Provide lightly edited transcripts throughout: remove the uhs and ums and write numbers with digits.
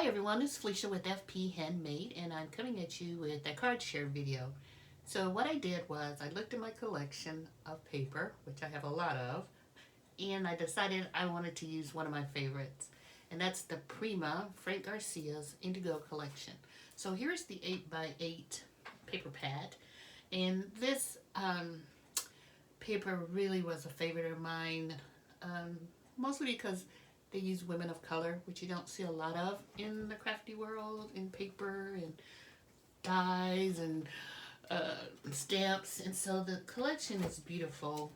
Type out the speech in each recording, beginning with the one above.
Hi everyone, it's Felicia with FP Handmade, and I'm coming at you with a card share video. So what I did was I looked at my collection of paper, which I have a lot of, and I decided I wanted to use one of my favorites, and that's the Prima Frank Garcia's Indigo collection. So here's the 8x8 paper pad, and this paper really was a favorite of mine, mostly because they use women of color, which you don't see a lot of in the crafty world, in paper and dyes and stamps. And so the collection is beautiful.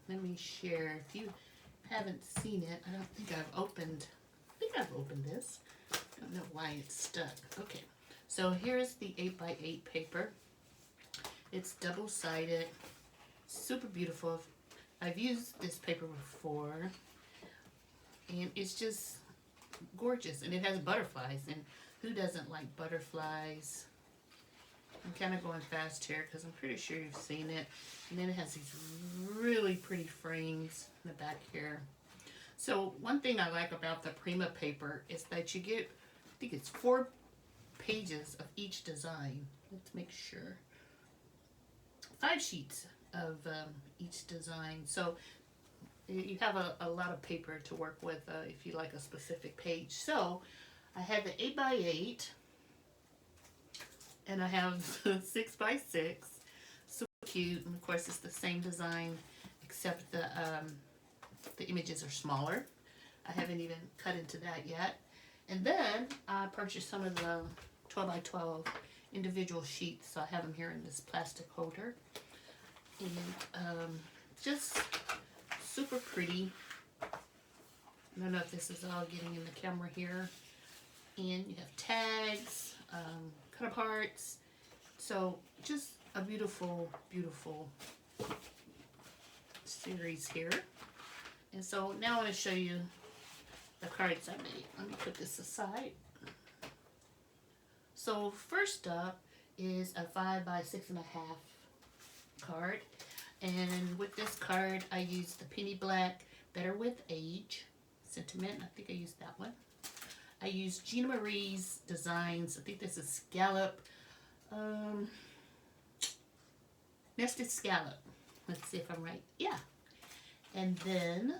Let me share. If you haven't seen it, I don't think I've opened. I think I've opened this. I don't know why it's stuck. Okay, so here's the 8x8 paper. It's double-sided, super beautiful. I've used this paper before, and it's just gorgeous, and it has butterflies, and who doesn't like butterflies? I'm kind of going fast here because I'm pretty sure you've seen it. And then it has these really pretty frames in the back here. So one thing I like about the Prima paper is that you get, I think it's 4 pages of each design. Let's make sure. 5 sheets of each design. So you have a lot of paper to work with if you like a specific page. So I had the 8x8, and I have 6x6. Super cute, and of course it's the same design except the images are smaller. I haven't even cut into that yet. And then I purchased some of the 12x12 individual sheets, so I have them here in this plastic holder. And just super pretty. I don't know if this is all getting in the camera here. And you have tags, cut aparts. So just a beautiful, beautiful series here. And so now I want to show you the cards I made. Let me put this aside. So first up is a 5x6.5 card. And with this card, I used the Penny Black Better With Age sentiment. I think I used that one. I used Gina Marie's designs. I think this is scallop, nested scallop. Let's see if I'm right. Yeah. And then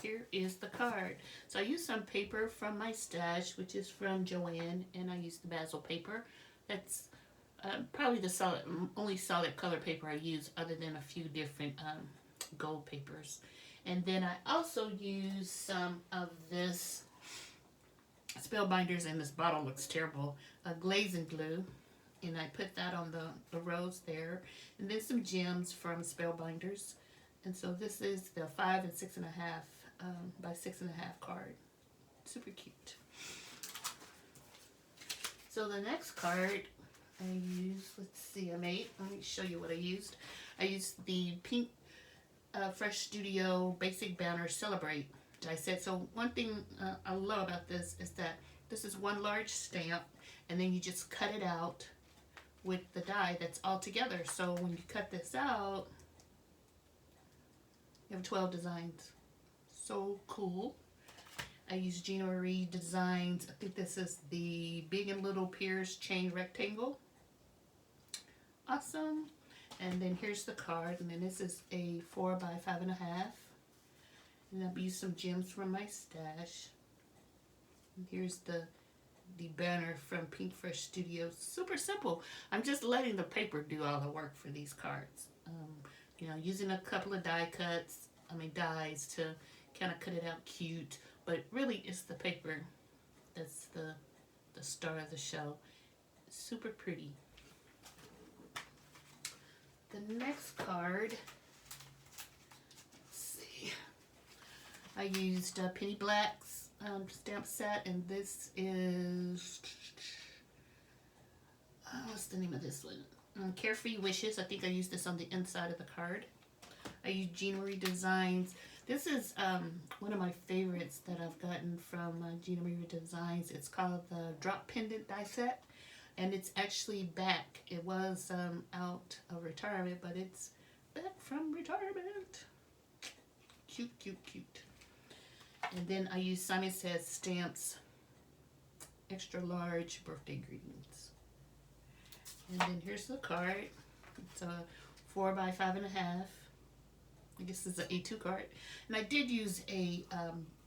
here is the card. So I used some paper from my stash, which is from Joanne, and I used the basil paper. That's probably the only solid color paper I use, other than a few different gold papers. And then I also used some of this Spellbinders, and this bottle looks terrible, glazing glue, and I put that on the rows there. And then some gems from Spellbinders. And so this is the 5 and 6.5 by 6.5 card. Super cute. So the next card I used, let's see, let me show you what I used. I used the pink Fresh Studio Basic Banner Celebrate die set. So one thing I love about this is that this is one large stamp, and then you just cut it out with the die that's all together. So when you cut this out, you have 12 designs. So cool. I used Gina Marie designs. I think this is the Big and Little Piers chain rectangle. Awesome. And then here's the card, and then this is a 4 by 5.5. And I've used some gems from my stash. And here's the banner from Pink Fresh Studios. Super simple. I'm just letting the paper do all the work for these cards. You know, using a couple of dies to kind of cut it out cute. But really, it's the paper that's the star of the show. Super pretty. The next card, let's see, I used Penny Black's stamp set, and this is, what's the name of this one? Carefree Wishes. I think I used this on the inside of the card. I used Gina Marie Designs. This is one of my favorites that I've gotten from Gina Marie Designs. It's called the Drop Pendant Die Set. And it's actually back. It was out of retirement, but it's back from retirement. Cute, cute, cute. And then I use Simon Says Stamps extra large birthday greetings. And then here's the card. It's a 4 by 5.5. I guess it's an A2 card. And I did use a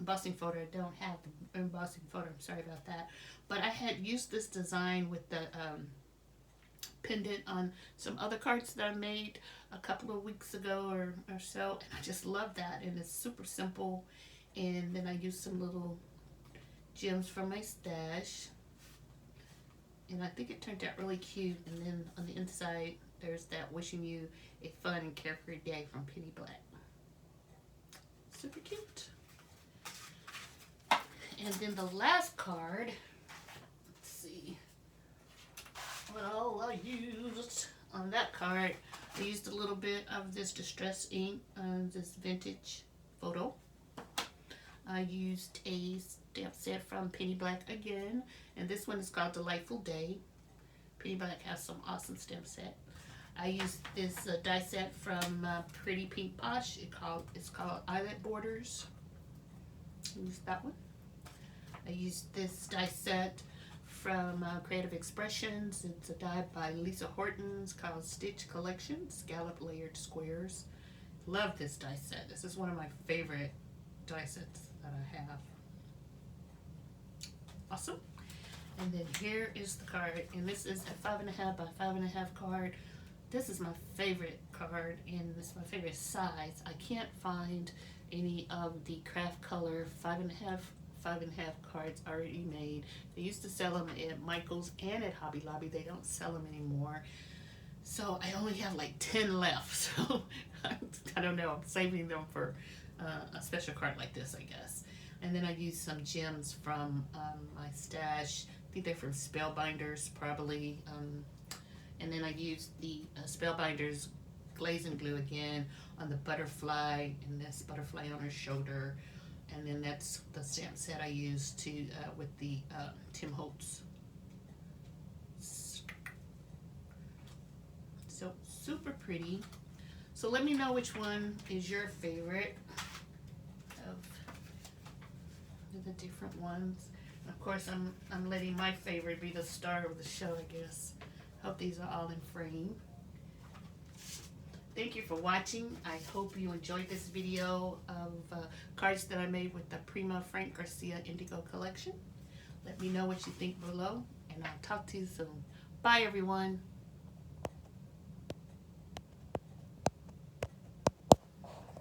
embossing folder. I don't have the embossing folder. I'm sorry about that. But I had used this design with the pendant on some other cards that I made a couple of weeks ago or so. And I just love that. And it's super simple. And then I used some little gems from my stash. And I think it turned out really cute. And then on the inside, there's that wishing you a fun and carefree day from Penny Black. Super cute. And then the last card, let's see what all I used on that card. I used a little bit of this distress ink on this vintage photo. I used a stamp set from Penny Black again, and this one is called Delightful Day. Penny Black has some awesome stamp set. I used this die set from Pretty Pink Posh. It's called Eyelet Borders. I used that one. I used this die set from Creative Expressions. It's a die by Lisa Horton. It's called Stitch Collection, Scallop Layered Squares. Love this die set. This is one of my favorite die sets that I have. Awesome. And then here is the card, and this is a 5.5 by 5.5 card. This is my favorite card, and this is my favorite size. I can't find any of the craft color 5.5 cards already made. They used to sell them at Michael's and at Hobby Lobby. They don't sell them anymore. So I only have like 10 left. So I don't know. I'm saving them for a special card like this, I guess. And then I used some gems from my stash. I think they're from Spellbinders, probably. And then I used the Spellbinders glaze and glue again on the butterfly, and this butterfly on her shoulder. And then that's the stamp set I used to with the Tim Holtz. So super pretty. So let me know which one is your favorite of the different ones. And of course, I'm letting my favorite be the star of the show, I guess. Hope these are all in frame. Thank you for watching. I hope you enjoyed this video of cards that I made with the Prima Frank Garcia Indigo collection. Let me know what you think below, and I'll talk to you soon. Bye, everyone.